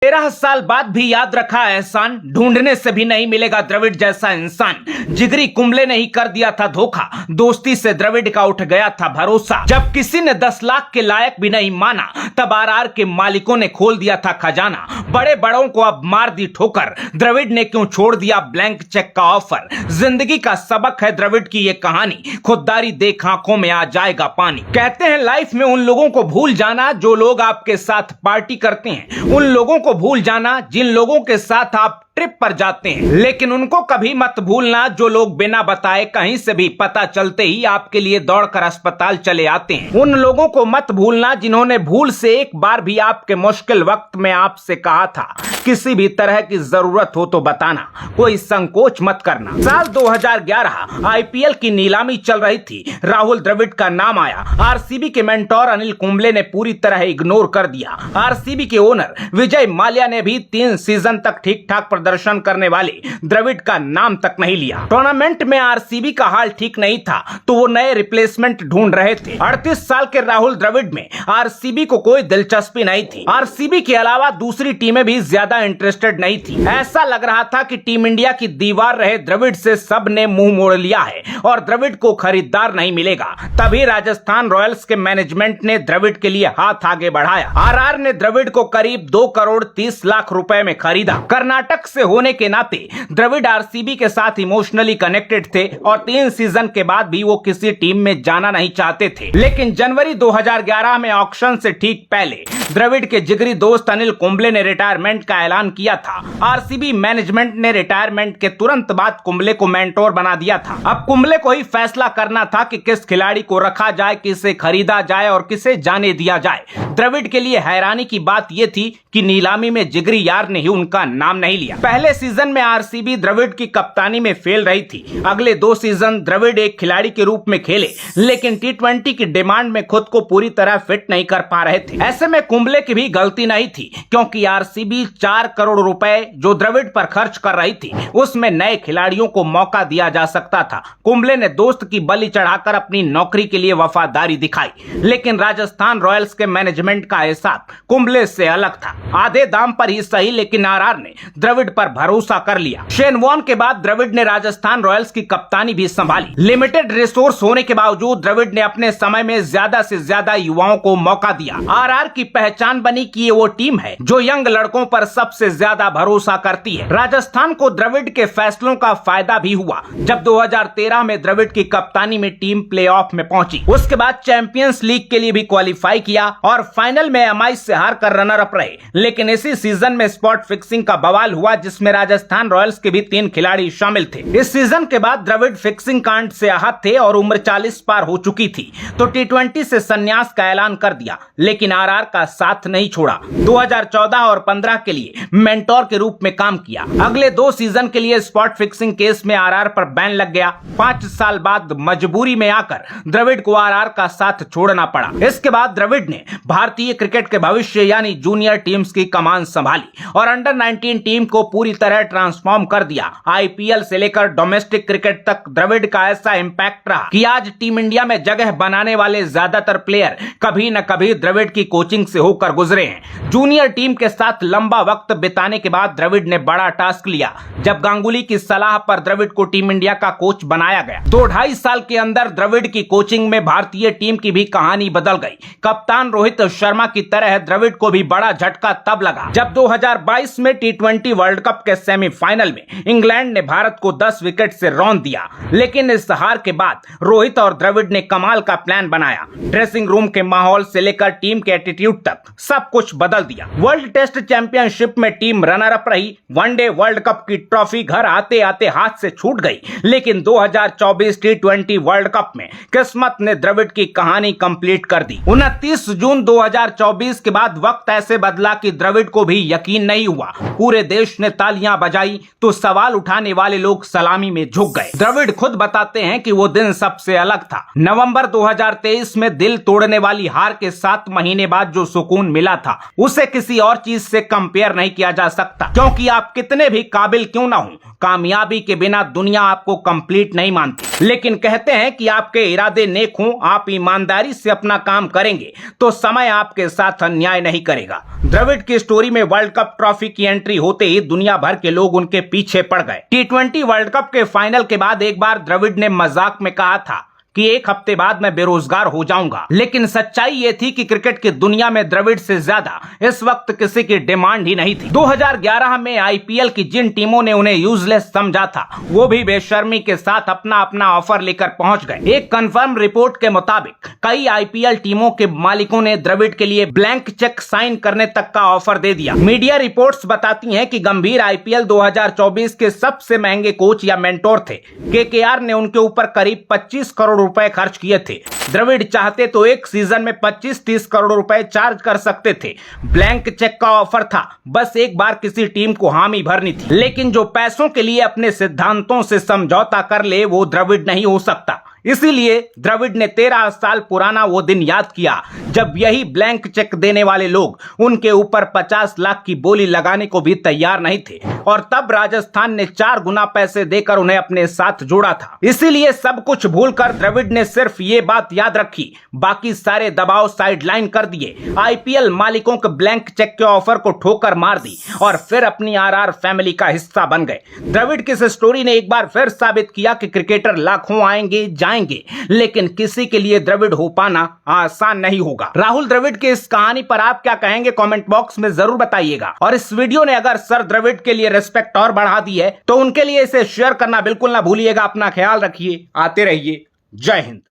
13 साल बाद भी याद रखा एहसान, ढूंढने से भी नहीं मिलेगा द्रविड़ जैसा इंसान। जिगरी कुंबले ने ही कर दिया था धोखा, दोस्ती से द्रविड़ का उठ गया था भरोसा। जब किसी ने 10 लाख के लायक भी नहीं माना, तब आरआर के मालिकों ने खोल दिया था खजाना। बड़े बड़ों को अब मार दी ठोकर, द्रविड़ ने क्यों छोड़ दिया ब्लैंक चेक का ऑफर। जिंदगी का सबक है द्रविड़ की ये कहानी, खुददारी देख आंखों में आ जाएगा पानी। कहते हैं लाइफ में उन लोगों को भूल जाना जो लोग आपके साथ पार्टी करते हैं, उन लोगों को भूल जाना जिन लोगों के साथ आप ट्रिप पर जाते हैं, लेकिन उनको कभी मत भूलना जो लोग बिना बताए कहीं से भी पता चलते ही आपके लिए दौड़कर अस्पताल चले आते हैं। उन लोगों को मत भूलना जिन्होंने भूल से एक बार भी आपके मुश्किल वक्त में आपसे कहा था किसी भी तरह की जरूरत हो तो बताना, कोई संकोच मत करना। साल 2011 आईपीएल की नीलामी चल रही थी, राहुल द्रविड़ का नाम आया। आरसीबी के मेंटोर अनिल कुंबले ने पूरी तरह इग्नोर कर दिया। आरसीबी के ओनर विजय माल्या ने भी 3 सीजन तक ठीक ठाक प्रदर्शन करने वाले द्रविड़ का नाम तक नहीं लिया। टूर्नामेंट में आरसीबी का हाल ठीक नहीं था तो वो नए रिप्लेसमेंट ढूंढ रहे थे। 38 साल के राहुल द्रविड़ में आरसीबी को कोई दिलचस्पी नहीं थी। आरसीबी के अलावा दूसरी टीमें भी ज्यादा इंटरेस्टेड नहीं थी। ऐसा लग रहा था कि टीम इंडिया की दीवार रहे द्रविड़ से सब ने मुंह मोड़ लिया है और द्रविड़ को खरीदार नहीं मिलेगा। तभी राजस्थान रॉयल्स के मैनेजमेंट ने द्रविड़ के लिए हाथ आगे बढ़ाया। आरआर ने द्रविड़ को करीब 2 करोड़ 30 लाख रुपए में खरीदा। कर्नाटक से होने के नाते द्रविड़ आरसीबी के साथ इमोशनली कनेक्टेड थे और 3 सीजन के बाद भी वो किसी टीम में जाना नहीं चाहते थे। लेकिन जनवरी 2011 में ऑक्शन से ठीक पहले द्रविड़ के जिगरी दोस्त अनिल कुंबले ने रिटायरमेंट का ऐलान किया था। आरसीबी मैनेजमेंट ने रिटायरमेंट के तुरंत बाद कुंबले को मेंटोर बना दिया था। अब कुंबले को ही फैसला करना था कि किस खिलाड़ी को रखा जाए, किसे खरीदा जाए और किसे जाने दिया जाए। द्रविड़ के लिए हैरानी की बात यह थी कि नीलामी में जिगरी यार ने ही उनका नाम नहीं लिया। पहले सीजन में आरसीबी द्रविड़ की कप्तानी में फेल रही थी। अगले 2 सीजन द्रविड़ एक खिलाड़ी के रूप में खेले, लेकिन टी20 की डिमांड में खुद को पूरी तरह फिट नहीं कर पा रहे थे। ऐसे में कुंबले की भी गलती नहीं थी, क्योंकि आरसीबी 4 करोड़ रुपए जो द्रविड़ पर खर्च कर रही थी उसमें नए खिलाड़ियों को मौका दिया जा सकता था। कुंबले ने दोस्त की बलि चढ़ाकर अपनी नौकरी के लिए वफादारी दिखाई, लेकिन राजस्थान रॉयल्स के मैनेजमेंट का हिसाब कुंबले से अलग था। आधे दाम पर ही सही, लेकिन आरआर ने द्रविड़ पर भरोसा कर लिया। शेन वॉर्न के बाद द्रविड़ ने राजस्थान रॉयल्स की कप्तानी भी संभाली। लिमिटेड रिसोर्स होने के बावजूद द्रविड़ ने अपने समय में ज्यादा से ज्यादा युवाओं को मौका दिया। आरआर की पहचान बनी कि ये वो टीम है जो यंग लड़कों पर सबसे ज्यादा भरोसा करती है। राजस्थान को द्रविड़ के फैसलों का फायदा भी हुआ। जब 2013 में द्रविड़ की कप्तानी में टीम प्लेऑफ में पहुंची, उसके बाद चैंपियंस लीग के लिए भी क्वालिफाई किया और फाइनल में एमआई से हार कर रनर अप रहे। लेकिन इसी सीजन में स्पॉट फिक्सिंग का बवाल हुआ, जिसमें राजस्थान रॉयल्स के भी 3 खिलाड़ी शामिल थे। इस सीजन के बाद द्रविड़ फिक्सिंग कांड से आहत थे और उम्र 40 पार हो चुकी थी, तो टी20 से संन्यास का ऐलान कर दिया। लेकिन आरआर का साथ नहीं छोड़ा। 2014 और 15 के लिए मेंटोर के रूप में काम किया। अगले 2 सीजन के लिए स्पॉट फिक्सिंग केस में आरआर पर बैन लग गया। 5 साल बाद मजबूरी में आकर द्रविड़ को आरआर का साथ छोड़ना पड़ा। इसके बाद द्रविड़ ने भारतीय क्रिकेट के भविष्य यानी जूनियर टीम्स की कमान संभाली और अंडर 19 टीम को पूरी तरह ट्रांसफॉर्म कर दिया। आईपीएल से लेकर डोमेस्टिक क्रिकेट तक द्रविड़ का ऐसा इंपैक्ट रहा कि आज टीम इंडिया में जगह बनाने वाले ज्यादातर प्लेयर कभी न कभी द्रविड़ की कोचिंग से होकर गुजरे हैं। जूनियर टीम के साथ लंबा वक्त बिताने के बाद द्रविड़ ने बड़ा टास्क लिया जब गांगुली की सलाह पर द्रविड़ को टीम इंडिया का कोच बनाया गया। 2-2.5 साल के अंदर द्रविड़ की कोचिंग में भारतीय टीम की भी कहानी बदल गई। कप्तान रोहित शर्मा की तरह द्रविड़ को भी बड़ा झटका तब लगा जब 2022 में टी20 वर्ल्ड कप के सेमीफाइनल में इंग्लैंड ने भारत को 10 विकेट से रौंद दिया। लेकिन इस हार के बाद रोहित और द्रविड़ ने कमाल का प्लान बनाया। ड्रेसिंग रूम के माहौल से लेकर टीम के एटीट्यूड तक सब कुछ बदल दिया। वर्ल्ड टेस्ट चैंपियनशिप में टीम रनर अप रही। वनडे वर्ल्ड कप की ट्रॉफी घर आते आते हाथ से छूट गई। लेकिन 2024 टी20 वर्ल्ड कप में किस्मत ने द्रविड़ की कहानी कंप्लीट कर दी। 29 जून 2024 के बाद वक्त ऐसे बदला कि द्रविड़ को भी यकीन नहीं हुआ। पूरे देश ने तालियां बजाई तो सवाल उठाने वाले लोग सलामी में झुक गए। द्रविड़ खुद बताते हैं कि वो दिन सबसे अलग था। नवंबर 2023 में दिल तोड़ने वाली हार के 7 महीने बाद जो सुकून मिला था उसे किसी और चीज से कंपेयर नहीं किया जा सकता, क्योंकि आप कितने भी काबिल क्यों ना हो, कामयाबी के बिना दुनिया आपको कंप्लीट नहीं मानती। लेकिन कहते हैं कि आपके इरादे नेक हों, आप ईमानदारी से अपना काम करेंगे तो समय आपके साथ अन्याय नहीं करेगा। द्रविड़ की स्टोरी में वर्ल्ड कप ट्रॉफी की एंट्री होते ही दुनिया भर के लोग उनके पीछे पड़ गए। T20 वर्ल्ड कप के फाइनल के बाद एक बार द्रविड़ ने मजाक में कहा था कि 1 हफ्ते बाद मैं बेरोजगार हो जाऊंगा, लेकिन सच्चाई ये थी कि क्रिकेट की दुनिया में द्रविड़ से ज्यादा इस वक्त किसी की डिमांड ही नहीं थी। 2011 में आईपीएल की जिन टीमों ने उन्हें यूजलेस समझा था वो भी बेशर्मी के साथ अपना अपना ऑफर लेकर पहुंच गए। एक कंफर्म रिपोर्ट के मुताबिक कई आईपीएल टीमों के मालिकों ने द्रविड़ के लिए ब्लैंक चेक साइन करने तक का ऑफर दे दिया। मीडिया रिपोर्ट्स बताती हैं कि गंभीर आईपीएल 2024 के सबसे महंगे कोच या मेंटोर थे। केकेआर ने उनके ऊपर करीब 25 करोड़ रुपए खर्च किए थे। द्रविड़ चाहते तो एक सीजन में 25-30 करोड़ रुपए चार्ज कर सकते थे। ब्लैंक चेक का ऑफर था, बस एक बार किसी टीम को हामी भरनी थी। लेकिन जो पैसों के लिए अपने सिद्धांतों से समझौता कर ले वो द्रविड़ नहीं हो सकता। इसीलिए द्रविड़ ने 13 साल पुराना वो दिन याद किया जब यही ब्लैंक चेक देने वाले लोग उनके ऊपर 50 लाख की बोली लगाने को भी तैयार नहीं थे, और तब राजस्थान ने 4 गुना पैसे देकर उन्हें अपने साथ जोड़ा था। इसीलिए सब कुछ भूलकर द्रविड़ ने सिर्फ ये बात याद रखी, बाकी सारे दबाव साइडलाइन कर दिए। आईपीएल मालिकों के ब्लैंक चेक के ऑफर को ठोकर मार दी और फिर अपनी आरआर फैमिली का हिस्सा बन गए। द्रविड़ की इस स्टोरी ने एक बार फिर साबित किया कि क्रिकेटर लाखों आएंगे जाएंगे, लेकिन किसी के लिए द्रविड़ हो पाना आसान नहीं होगा। राहुल द्रविड़ की इस कहानी पर आप क्या कहेंगे कमेंट बॉक्स में जरूर बताइएगा। और इस वीडियो ने अगर सर द्रविड़ के लिए रिस्पेक्ट और बढ़ा दी है तो उनके लिए इसे शेयर करना बिल्कुल ना भूलिएगा। अपना ख्याल रखिए, आते रहिए, जय हिंद।